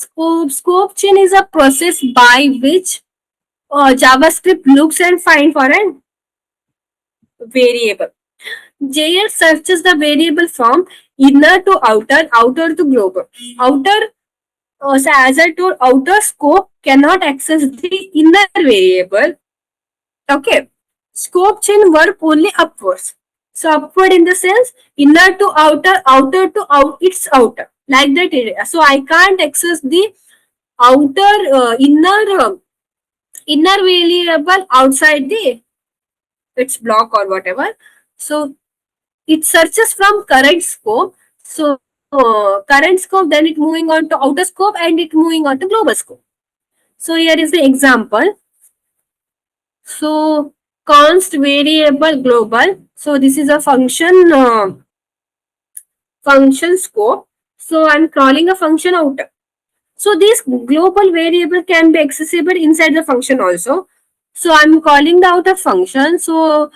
Scope chain is a process by which JavaScript looks and finds for an variable. JS searches the variable from inner to outer, outer to global. Outer, so as I told, outer scope cannot access the inner variable. Okay. Scope chain work only upwards. So upward in the sense inner to outer, outer to out, it's outer. Like that area. So I can't access the outer inner variable outside the its block or whatever. So it searches from current scope. So current scope, then it moving on to outer scope and it moving on to global scope. So here is the example. So const variable global. So this is a function scope. So I'm calling a function outer. So this global variable can be accessible inside the function also. So I'm calling the outer function. So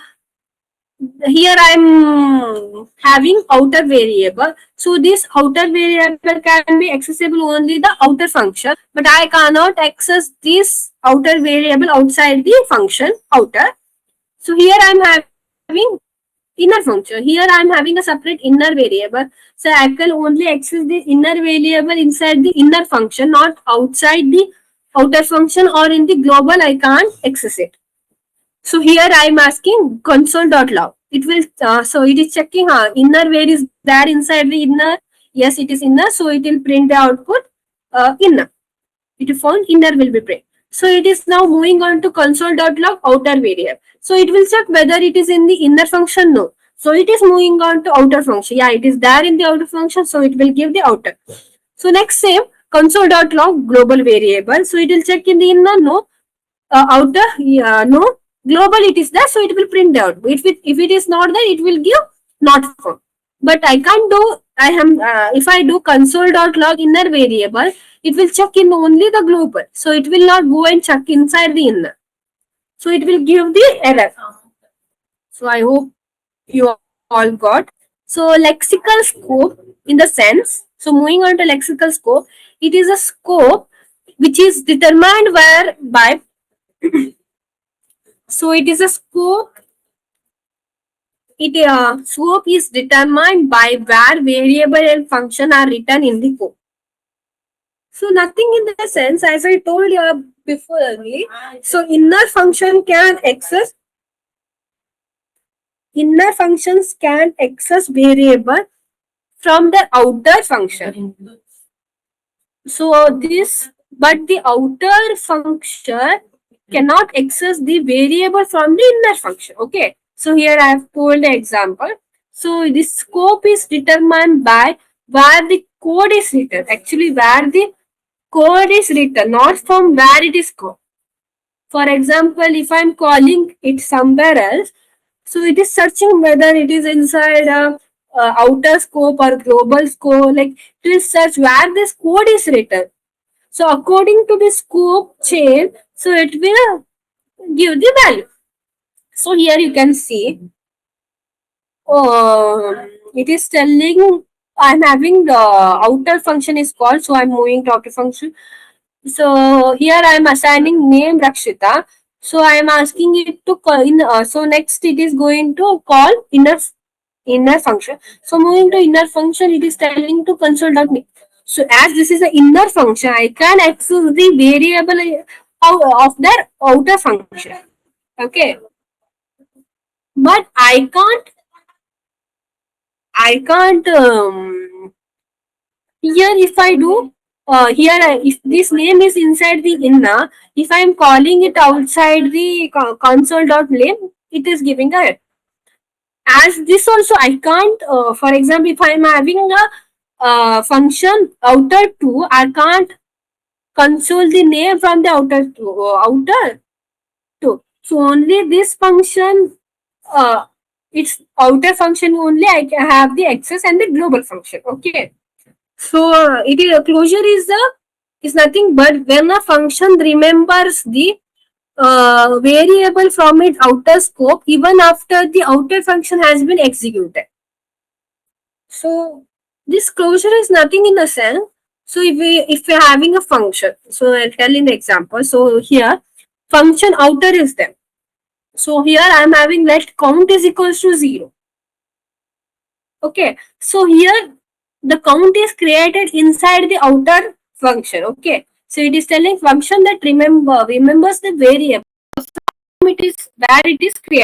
here I'm having outer variable. So this outer variable can be accessible only the outer function, but I cannot access this outer variable outside the function outer. So here I'm having inner function. Here I'm having a separate inner variable. So I can only access the inner variable inside the inner function, not outside the outer function, or in the global I can't access it. So here I am asking console.log. It will so it is checking inner where is there inside the inner. Yes, it is inner, so it will print the output inner. It found inner will be print. So it is now moving on to console.log outer variable. So it will check whether it is in the inner function. No. So it is moving on to outer function. Yeah, it is there in the outer function. So it will give the outer. So next same console.log global variable. So it will check in the inner. No. Outer. Yeah, no. Global it is there. So it will print out. If it is not there, it will give not found. But I can't do. I am if I do console.log inner variable, it will check in only the global. So it will not go and check inside the inner. So it will give the error. So I hope you all got. So lexical scope in the sense. So moving on to lexical scope, it is a scope which is determined where by. So it is a scope. Scope is determined by where variable and function are written in the code. So nothing in the sense, as I told you before earlier. So inner functions can access variable from the outer function. So but the outer function cannot access the variable from the inner function. Okay. So here I have told the example. So this scope is determined by where the code is written. Actually, where the code is written, not from where it is called. For example, if I'm calling it somewhere else, so it is searching whether it is inside a outer scope or global scope. Like it will search where this code is written. So according to the scope chain, so it will give the value. So here you can see, it is telling I'm having the outer function is called. So I'm moving to outer function. So here I am assigning name Rakshita. So I am asking it to call in. So next it is going to call inner function. So moving to inner function, it is telling to console.me. So as this is an inner function, I can access the variable of their outer function. Okay, but I can't here if I do here if this name is inside the inner, if I am calling it outside the console.name, it is giving a error. As this also I can't for example, if I am having a function outer 2, I can't console the name from the outer 2. So only this function, its outer function only I can have the access, and the global function. Okay. So it is closure is nothing but when a function remembers the variable from its outer scope even after the outer function has been executed. So this closure is nothing in a sense. So if we're having a function, so I'll tell in the example. So here function outer is there. So here I'm having let count is equals to 0. Okay. So here the count is created inside the outer function. Okay. So it is telling function that remembers the variable it is where it is created.